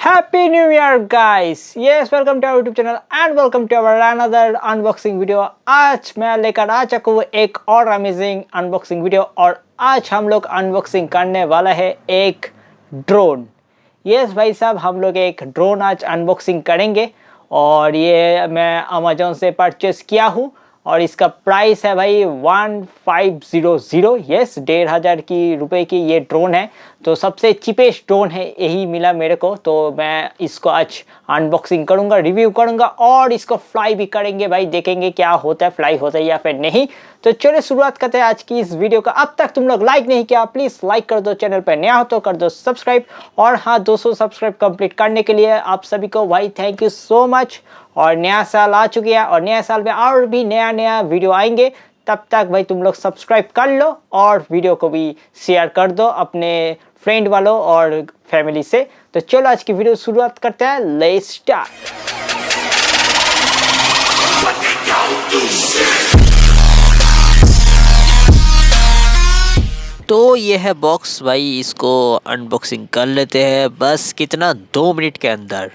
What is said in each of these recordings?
Happy New Year guys! Yes, welcome to our YouTube channel and welcome to our another unboxing video. आज मैं लेकर आ चुका हूँ एक और अमेजिंग अनबॉक्सिंग वीडियो और आज हम लोग अनबॉक्सिंग करने वाला है एक ड्रोन। यस भाई साहब, हम लोग एक ड्रोन आज अनबॉक्सिंग करेंगे और ये मैं अमेजोन से परचेस किया हूँ और इसका प्राइस है भाई 1500। यस, 1500 की रुपए की ये ड्रोन है। तो सबसे चीपेस्ट ड्रोन है, यही मिला मेरे को। तो मैं इसको आज अनबॉक्सिंग करूंगा, रिव्यू करूंगा और इसको फ्लाई भी करेंगे भाई, देखेंगे क्या होता है, फ्लाई होता है या फिर नहीं। तो चलो शुरुआत करते हैं आज की इस वीडियो का। अब तक तुम लोग लाइक नहीं किया, प्लीज लाइक कर दो, चैनल पर नया हो तो कर दो सब्सक्राइब। और हाँ, 200 सब्सक्राइब कंप्लीट करने के लिए आप सभी को भाई थैंक यू सो मच। और नया साल आ चुकी है और नया साल में और भी नया वीडियो आएंगे। तब तक भाई तुम लोग सब्सक्राइब कर लो और वीडियो को भी शेयर कर दो अपने फ्रेंड वालों और फैमिली से। तो चलो आज की वीडियो शुरुआत करते हैं, लेट्स स्टार्ट। तो ये है बॉक्स भाई, इसको अनबॉक्सिंग कर लेते हैं बस कितना 2 मिनट के अंदर।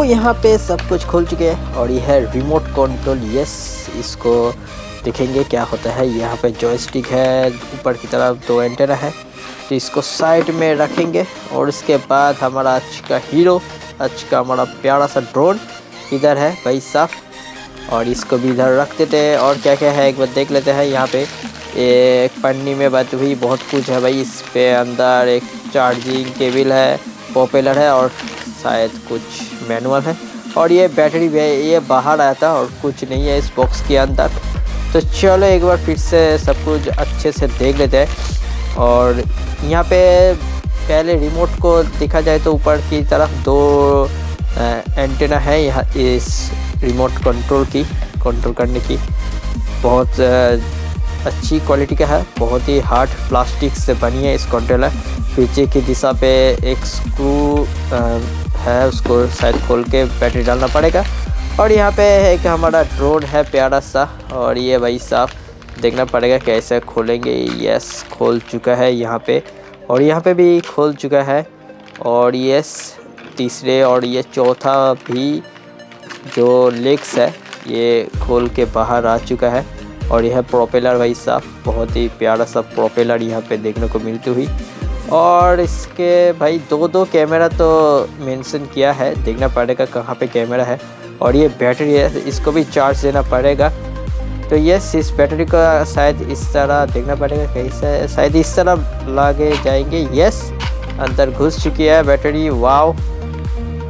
यहाँ पे सब कुछ खुल चुके हैं और ये है रिमोट कंट्रोल। यस, इसको देखेंगे क्या होता है। यहाँ पे जॉयस्टिक है, ऊपर की तरफ 2 एंटेना है। तो इसको साइड में रखेंगे और इसके बाद हमारा आज का हीरो, आज का हमारा प्यारा सा ड्रोन इधर है भाई साहब। और इसको भी इधर रख देते हैं और क्या क्या है एक बार देख लेते हैं। यहाँ पे एक पन्नी में बंद हुई बहुत कुछ है भाई। इस पे अंदर एक चार्जिंग केबल है, पॉपुलर है और शायद कुछ मैनुअल है। और ये बैटरी भी है, ये बाहर आया था और कुछ नहीं है इस बॉक्स के अंदर। तो चलो एक बार फिर से सब कुछ अच्छे से देख लेते हैं। और यहाँ पे पहले रिमोट को देखा जाए तो ऊपर की तरफ 2 एंटेना है यहाँ इस रिमोट कंट्रोल करने की। बहुत अच्छी क्वालिटी का है, बहुत ही हार्ड प्लास्टिक से बनी है इस कंट्रोलर। पीछे की दिशा पे एक स्क्रू है, उसको शायद खोल के बैटरी डालना पड़ेगा। और यहाँ पे एक हमारा ड्रोन है प्यारा सा और ये भाई साहब देखना पड़ेगा कैसे खोलेंगे। यस, खोल चुका है यहाँ पे और यहाँ पे भी खोल चुका है। और यस, तीसरे और ये चौथा भी जो लेग्स है ये खोल के बाहर आ चुका है। और यह प्रोपेलर भाई साहब, बहुत ही प्यारा सा प्रोपेलर यहाँ पे देखने को मिलती हुई। और इसके भाई 2 कैमरा तो मेंशन किया है, देखना पड़ेगा कहाँ पे कैमरा है। और ये बैटरी है, इसको भी चार्ज देना पड़ेगा। तो यस, इस बैटरी का शायद इस तरह देखना पड़ेगा कैसे, शायद इस तरह लागे जाएंगे। यस, अंदर घुस चुकी है बैटरी, वाव।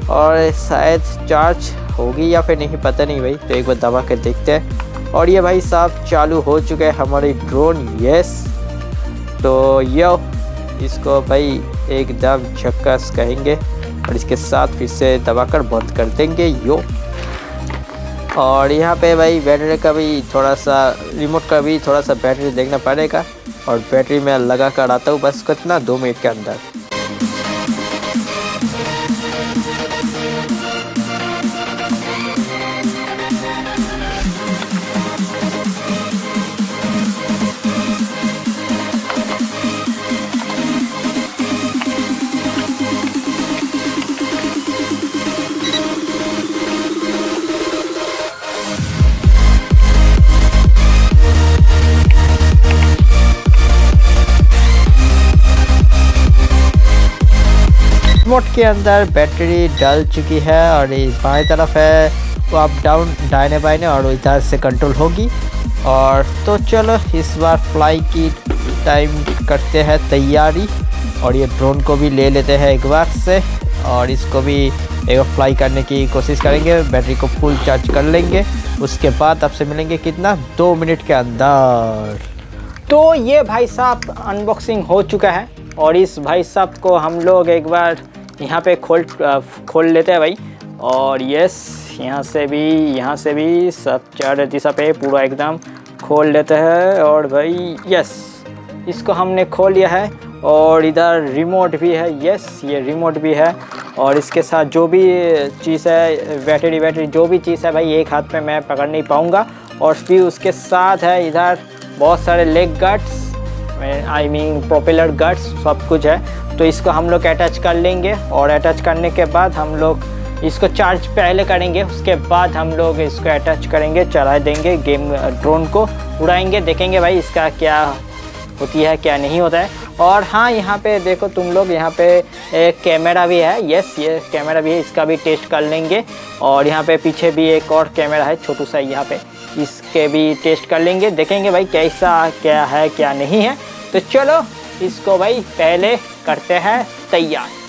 और शायद चार्ज होगी या फिर नहीं, पता नहीं भाई। तो एक बार दबा कर देखते हैं। और ये भाई साहब चालू हो चुके हैं हमारी ड्रोन। यस, तो यो इसको भाई एकदम झक्कास कहेंगे और इसके साथ फिर से दबाकर बंद कर देंगे यो। और यहाँ पे भाई बैटरी का भी थोड़ा सा, रिमोट का भी थोड़ा सा बैटरी देखना पड़ेगा। और बैटरी में लगा कर आता हूँ बस कितना 2 मिनट के अंदर। रिमोट के अंदर बैटरी डल चुकी है और ये बाएं तरफ है वो अप डाउन दाहिने बाएं और इधर से कंट्रोल होगी। और तो चलो इस बार फ्लाई की टाइम करते हैं तैयारी और ये ड्रोन को भी ले लेते हैं एक बार से और इसको भी एक बार फ्लाई करने की कोशिश करेंगे, बैटरी को फुल चार्ज कर लेंगे। उसके बाद आपसे मिलेंगे कितना 2 मिनट के अंदर। तो ये भाई साहब अनबॉक्सिंग हो चुका है और इस भाई साहब को हम लोग एक बार यहाँ पे खोल लेते हैं भाई। और यस यहाँ से भी सब चार दिशा पे पूरा एकदम खोल लेते हैं। और भाई यस इसको हमने खोल लिया है और इधर रिमोट भी है। यस ये रिमोट भी है और इसके साथ जो भी चीज़ है बैटरी जो भी चीज़ है भाई एक हाथ में मैं पकड़ नहीं पाऊँगा। और फिर उसके साथ है इधर बहुत सारे leg guards I mean propeller guards सब कुछ है। तो इसको हम लोग अटैच कर लेंगे और अटैच करने के बाद हम लोग इसको चार्ज पहले करेंगे, उसके बाद हम लोग इसको अटैच करेंगे, चला देंगे, गेम ड्रोन को उड़ाएंगे, देखेंगे भाई इसका क्या होती है क्या नहीं होता है। और हाँ यहाँ पे देखो तुम लोग, यहाँ पे एक कैमरा भी है। यस ये कैमरा भी है, इसका भी टेस्ट कर लेंगे। और यहाँ पे पीछे भी एक और कैमरा है छोटू सा, यहाँ पे इसके भी टेस्ट कर लेंगे, देखेंगे भाई कैसा क्या है क्या नहीं है। तो चलो इसको भाई पहले करते हैं तैयार।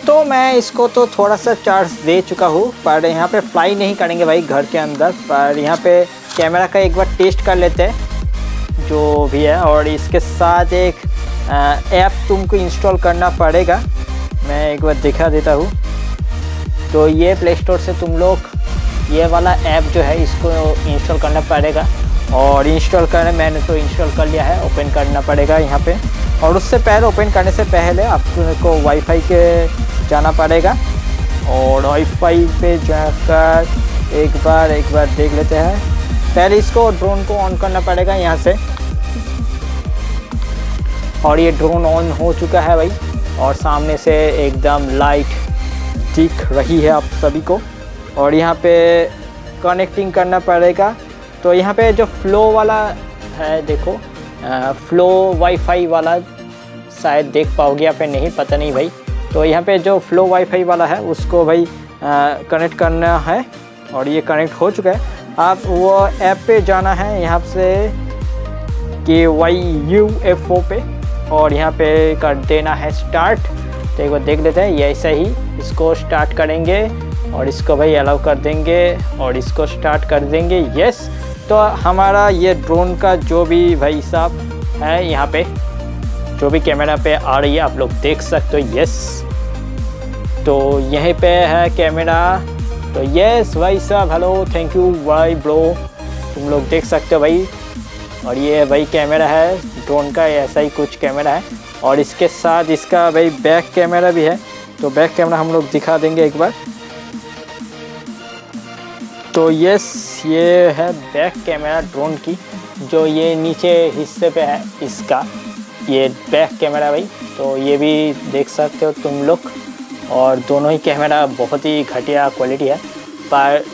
तो मैं इसको तो थोड़ा सा चार्ज दे चुका हूँ, पर यहाँ पे फ्लाई नहीं करेंगे भाई घर के अंदर, पर यहाँ पे कैमरा का एक बार टेस्ट कर लेते हैं जो भी है। और इसके साथ एक ऐप तुमको इंस्टॉल करना पड़ेगा, मैं एक बार दिखा देता हूँ। तो ये प्ले स्टोर से तुम लोग ये वाला ऐप जो है इसको इंस्टॉल करना पड़ेगा। और इंस्टॉल करने मैंने तो इंस्टॉल कर लिया है, ओपन करना पड़ेगा यहाँ पे। और उससे पहले ओपन करने से पहले आपको वाईफाई के जाना पड़ेगा और वाईफाई पे जाकर एक बार देख लेते हैं। पहले इसको ड्रोन को ऑन करना पड़ेगा यहाँ से। और ये ड्रोन ऑन हो चुका है भाई और सामने से एकदम लाइट दिख रही है आप सभी को। और यहाँ पे कनेक्टिंग करना पड़ेगा। तो यहाँ पे जो फ्लो वाला है देखो, फ्लो वाईफाई वाला शायद देख पाओगे या फिर नहीं पता नहीं भाई। तो यहाँ पे जो फ्लो वाईफाई वाला है उसको भाई कनेक्ट करना है और ये कनेक्ट हो चुका है। आप वो ऐप पे जाना है यहाँ से KYUFO पे और यहाँ पे कर देना है स्टार्ट। तो एक बार देख लेते हैं, ये ऐसा ही इसको स्टार्ट करेंगे और इसको भाई अलाउ कर देंगे और इसको स्टार्ट कर देंगे। यस तो हमारा ये ड्रोन का जो भी भाई साहब है यहाँ पे जो भी कैमरा पे आ रही है आप लोग देख सकते हो। यस तो यहीं पे है कैमरा। तो यस भाई साहब हेलो थैंक यू भाई ब्रो, तुम लोग देख सकते हो भाई। और ये भाई कैमरा है ड्रोन का, ऐसा ही कुछ कैमरा है। और इसके साथ इसका भाई बैक कैमरा भी है। तो बैक कैमरा हम लोग दिखा देंगे एक बार। तो यस ये है बैक कैमरा ड्रोन की, जो ये नीचे हिस्से पे है इसका ये बैक कैमरा भाई। तो ये भी देख सकते हो तुम लोग। और दोनों ही कैमरा बहुत ही घटिया क्वालिटी है, पर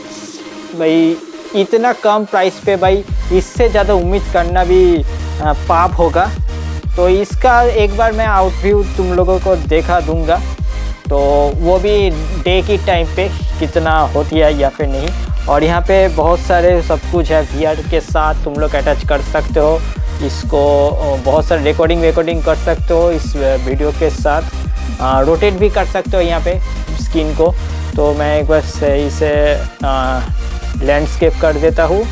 भाई इतना कम प्राइस पे भाई इससे ज़्यादा उम्मीद करना भी पाप होगा। तो इसका एक बार मैं आउटव्यू तुम लोगों को देखा दूंगा, तो वो भी डे की टाइम पे कितना होती है या फिर नहीं। और यहाँ पे बहुत सारे सब कुछ है, VR के साथ तुम लोग अटैच कर सकते हो इसको, बहुत सारे रिकॉर्डिंग कर सकते हो इस वीडियो के साथ, रोटेट भी कर सकते हो यहाँ पे स्क्रीन को। तो मैं एक बार सही से लैंडस्केप कर देता हूँ।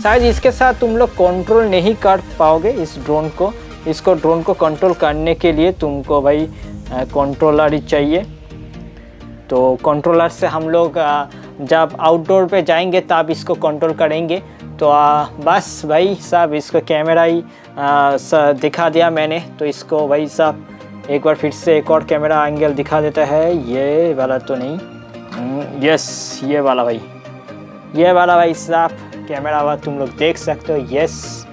शायद इसके साथ तुम लोग कंट्रोल नहीं कर पाओगे इस ड्रोन को। इसको ड्रोन को कंट्रोल करने के लिए तुमको भाई कंट्रोलर ही चाहिए। तो कंट्रोलर से हम लोग जब आउटडोर पे जाएंगे तब इसको कंट्रोल करेंगे। तो बस भाई साहब इसको कैमरा ही दिखा दिया मैंने। तो इसको भाई साहब एक बार फिर से एक और कैमरा एंगल दिखा देता है, ये वाला तो नहीं, यस ये वाला भाई साहब कैमरा वाला तुम लोग देख सकते हो। यस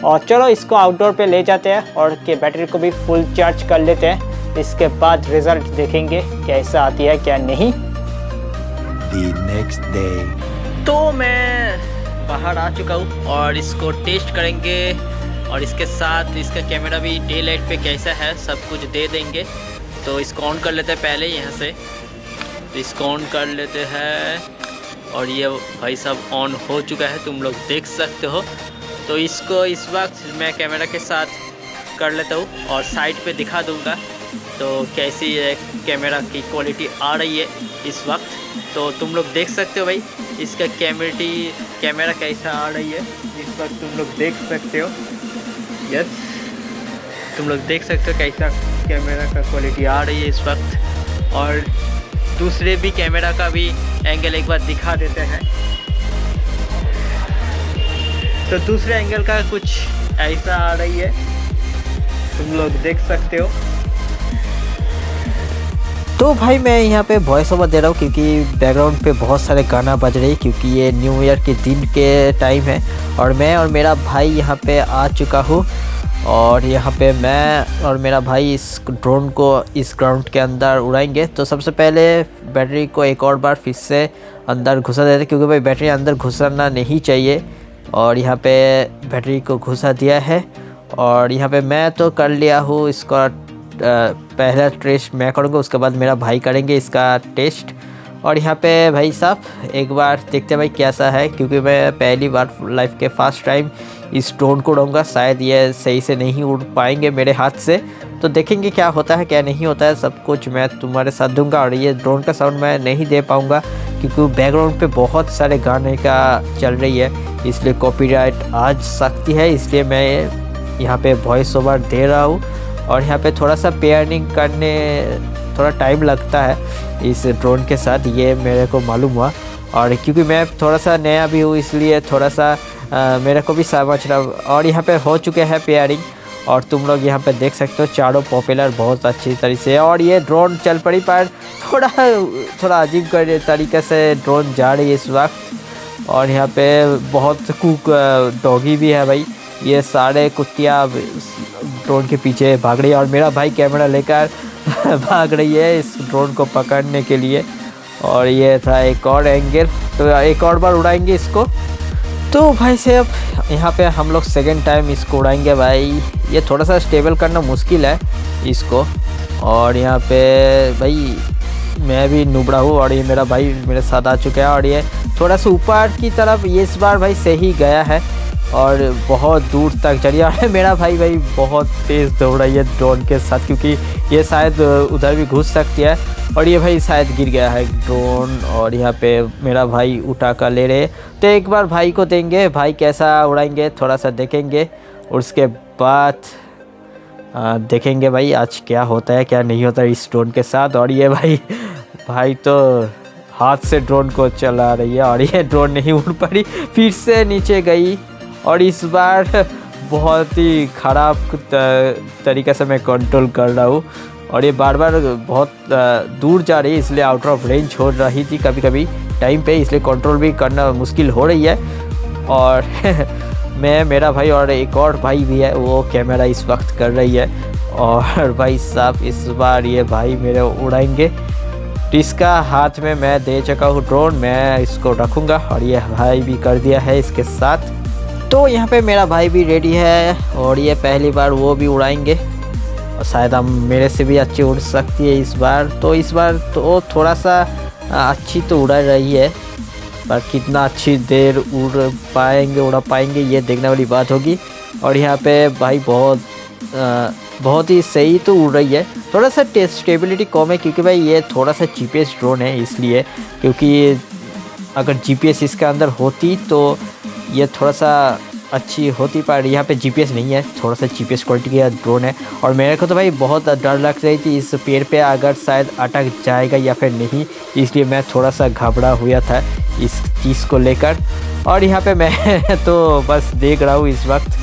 और चलो इसको आउटडोर पे ले जाते हैं और के बैटरी को भी फुल चार्ज कर लेते हैं। इसके बाद रिज़ल्ट देखेंगे कैसा आती है क्या नहीं। The next day. तो मैं बाहर आ चुका हूँ और इसको टेस्ट करेंगे और इसके साथ इसका कैमरा भी डे लाइट पे कैसा है सब कुछ दे देंगे। तो इसको ऑन कर लेते हैं पहले यहाँ से, तो इसको ऑन कर लेते हैं और ये भाई साहब ऑन हो चुका है तुम लोग देख सकते हो। तो इसको इस वक्त मैं कैमरा के साथ कर लेता हूँ और साइड पे दिखा दूँगा तो कैसी कैमरा की क्वालिटी आ रही है इस वक्त, तो तुम लोग देख सकते हो भाई इसका कैमरा कैसा आ रही है इस वक्त तुम लोग देख सकते हो। यस, तुम लोग देख सकते हो कैसा कैमरा का क्वालिटी आ रही है इस वक्त। और दूसरे भी कैमरा का भी एंगल एक बार दिखा देते हैं। तो दूसरे एंगल का कुछ ऐसा आ रही है, तुम लोग देख सकते हो। तो भाई मैं यहाँ पे वॉइस ओवर दे रहा हूँ क्योंकि बैकग्राउंड पे बहुत सारे गाना बज रहे हैं, क्योंकि ये न्यू ईयर के दिन के टाइम है और मैं और मेरा भाई यहाँ पे आ चुका हूँ। और यहाँ पे मैं और मेरा भाई इस ड्रोन को इस ग्राउंड के अंदर उड़ाएंगे। तो सबसे पहले बैटरी को एक और बार फिर से अंदर घुसा देते हैं, क्योंकि भाई बैटरी अंदर घुसाना नहीं चाहिए। और यहाँ पे बैटरी को घुसा दिया है और यहाँ पे मैं तो कर लिया हूँ इसका पहला टेस्ट मैं करूँगा, उसके बाद मेरा भाई करेंगे इसका टेस्ट। और यहाँ पे भाई साहब एक बार देखते हैं भाई कैसा है, क्योंकि मैं पहली बार लाइफ के फर्स्ट टाइम इस ड्रोन को उड़ाऊँगा। शायद ये सही से नहीं उड़ पाएंगे मेरे हाथ से, तो देखेंगे क्या होता है क्या नहीं होता है। सब कुछ मैं तुम्हारे साथ दूंगा। और ये ड्रोन का साउंड मैं नहीं दे पाऊँगा क्योंकि बैकग्राउंड पे बहुत सारे गाने का चल रही है, इसलिए कॉपीराइट आ सकती है, इसलिए मैं यहाँ पे वॉइस ओवर दे रहा हूँ। और यहाँ पे थोड़ा सा पेयरिंग करने थोड़ा टाइम लगता है इस ड्रोन के साथ, ये मेरे को मालूम हुआ। और क्योंकि मैं थोड़ा सा नया भी हूँ इसलिए थोड़ा सा मेरे को भी समझना। और यहाँ पे हो चुके हैं पेयरिंग और तुम लोग यहाँ पे देख सकते हो चारों पॉपुलर बहुत अच्छी तरीके से। और ये ड्रोन चल पड़ी पर थोड़ा अजीब तरीके से ड्रोन जा रही है इस वक्त। और यहाँ पे बहुत कुक डॉगी भी है भाई, ये सारे कुत्तियाँ ड्रोन के पीछे भाग रही है और मेरा भाई कैमरा लेकर भाग रही है इस ड्रोन को पकड़ने के लिए। और ये था एक और एंगल, तो एक और बार उड़ाएंगे इसको। तो भाई साहब यहाँ पे हम लोग सेकेंड टाइम इसको उड़ाएंगे भाई। ये थोड़ा सा स्टेबल करना मुश्किल है इसको। और यहाँ पे भाई मैं भी नुबड़ा हूँ और ये मेरा भाई मेरे साथ आ चुका है। और ये थोड़ा सा ऊपर की तरफ ये इस बार भाई सही गया है और बहुत दूर तक चढ़ी। और मेरा भाई बहुत तेज़ दौड़ रही है ड्रोन के साथ, क्योंकि ये शायद उधर भी घुस सकती है। और ये भाई शायद गिर गया है ड्रोन और यहाँ पे मेरा भाई उठा कर ले रहे। तो एक बार भाई को देंगे, भाई कैसा उड़ाएंगे थोड़ा सा देखेंगे, और उसके बाद देखेंगे भाई आज क्या होता है क्या नहीं होता है इस ड्रोन के साथ। और ये भाई तो हाथ से ड्रोन को चला रही है और ये ड्रोन नहीं उड़ पड़ी, फिर से नीचे गई। और इस बार बहुत ही ख़राब तरीक़े से मैं कंट्रोल कर रहा हूँ और ये बार बार बहुत दूर जा रही है, इसलिए आउट ऑफ रेंज हो रही थी कभी कभी टाइम पे, इसलिए कंट्रोल भी करना मुश्किल हो रही है। और मैं मेरा भाई और एक और भाई भी है, वो कैमरा इस वक्त कर रही है। और भाई साहब इस बार ये भाई मेरे उड़ाएंगे, इसका हाथ में मैं दे चुका हूँ ड्रोन, मैं इसको रखूँगा। और ये भाई भी कर दिया है इसके साथ। तो यहाँ पे मेरा भाई भी रेडी है और ये पहली बार वो भी उड़ाएंगे और शायद हम मेरे से भी अच्छी उड़ सकती है इस बार। तो इस बार तो थोड़ा सा अच्छी तो उड़ा रही है, पर कितना अच्छी देर उड़ा पाएंगे ये देखने वाली बात होगी। और यहाँ पे भाई बहुत ही सही तो उड़ रही है, थोड़ा सा स्टेबिलिटी कम है क्योंकि भाई ये थोड़ा सा जीपीएस ड्रोन है, इसलिए क्योंकि अगर जीपीएस इसके अंदर होती तो ये थोड़ा सा अच्छी होती, पर यहाँ पे जीपीएस नहीं है, थोड़ा सा जीपीएस क्वालिटी का ड्रोन है। और मेरे को तो भाई बहुत डर लग रही थी इस पेड़ पे अगर शायद अटक जाएगा या फिर नहीं, इसलिए मैं थोड़ा सा घबरा हुआ था इस चीज़ को लेकर। और यहाँ पे मैं तो बस देख रहा हूँ इस वक्त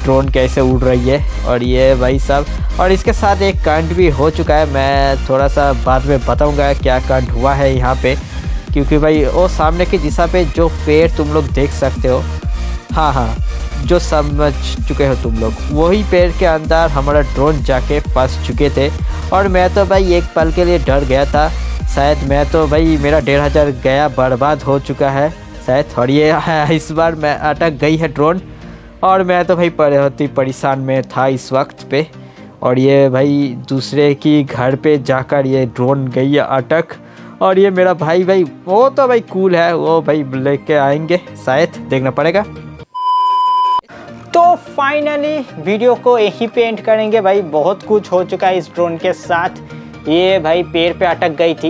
ड्रोन कैसे उड़ रही है। और ये भाई साहब और इसके साथ एक कांड भी हो चुका है, मैं थोड़ा सा बाद में बताऊँगा क्या कांड हुआ है यहाँ पे, क्योंकि भाई वो सामने की दिशा पे जो पेड़ तुम लोग देख सकते हो, हाँ जो समझ चुके हो तुम लोग, वही पेड़ के अंदर हमारा ड्रोन जाके फंस चुके थे। और मैं तो भाई एक पल के लिए डर गया था, शायद मैं तो भाई मेरा 1500 गया बर्बाद हो चुका है शायद। और ये इस बार मैं अटक गई है ड्रोन और मैं तो भाई बहुत ही परेशान में था इस वक्त पे। और ये भाई दूसरे की घर पे जाकर ये ड्रोन गई है अटक। और ये मेरा भाई वो तो भाई कूल है, वो भाई लेके आएंगे शायद, देखना पड़ेगा। तो फाइनली वीडियो को यहीं पे एंड करेंगे भाई। बहुत कुछ हो चुका है इस ड्रोन के साथ। ये भाई पैर पे अटक गई थी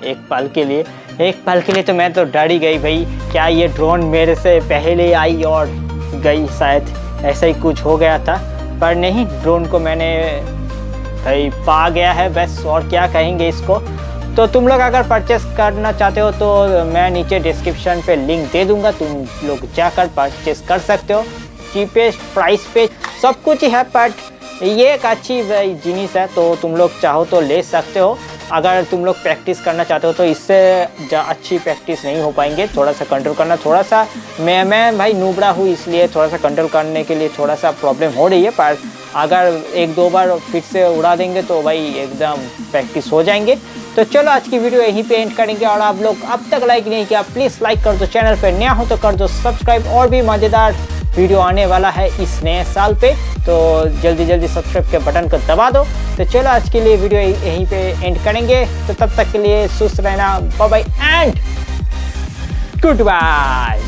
एक पल के लिए तो मैं तो डर ही गई भाई, क्या ये ड्रोन मेरे से पहले आई और गई, शायद ऐसा ही कुछ हो गया था। पर नहीं, ड्रोन को मैंने भाई पा गया है बस, और क्या कहेंगे इसको। तो तुम लोग अगर परचेस करना चाहते हो तो मैं नीचे डिस्क्रिप्शन पे लिंक दे दूंगा, तुम लोग जाकर परचेस कर सकते हो। चीपेस्ट प्राइस पे सब कुछ ही है, बट ये एक अच्छी जिनिस है तो तुम लोग चाहो तो ले सकते हो। अगर तुम लोग प्रैक्टिस करना चाहते हो तो इससे अच्छी प्रैक्टिस नहीं हो पाएंगे, थोड़ा सा कंट्रोल करना, थोड़ा सा मैं भाई नूबड़ा हूँ इसलिए थोड़ा सा कंट्रोल करने के लिए थोड़ा सा प्रॉब्लम हो रही है। पर अगर एक दो बार फिर से उड़ा देंगे तो भाई एकदम प्रैक्टिस हो जाएंगे। तो चलो आज की वीडियो यहीं पे एंड करेंगे, और आप लोग अब तक लाइक नहीं किया प्लीज़ लाइक कर दो, चैनल पे नया हो तो कर दो सब्सक्राइब। और भी मज़ेदार वीडियो आने वाला है इस नए साल पे, तो जल्दी सब्सक्राइब के बटन को दबा दो। तो चलो आज के लिए वीडियो यहीं पे एंड करेंगे, तो तब तक के लिए सुस्त रहना, bye bye and good bye.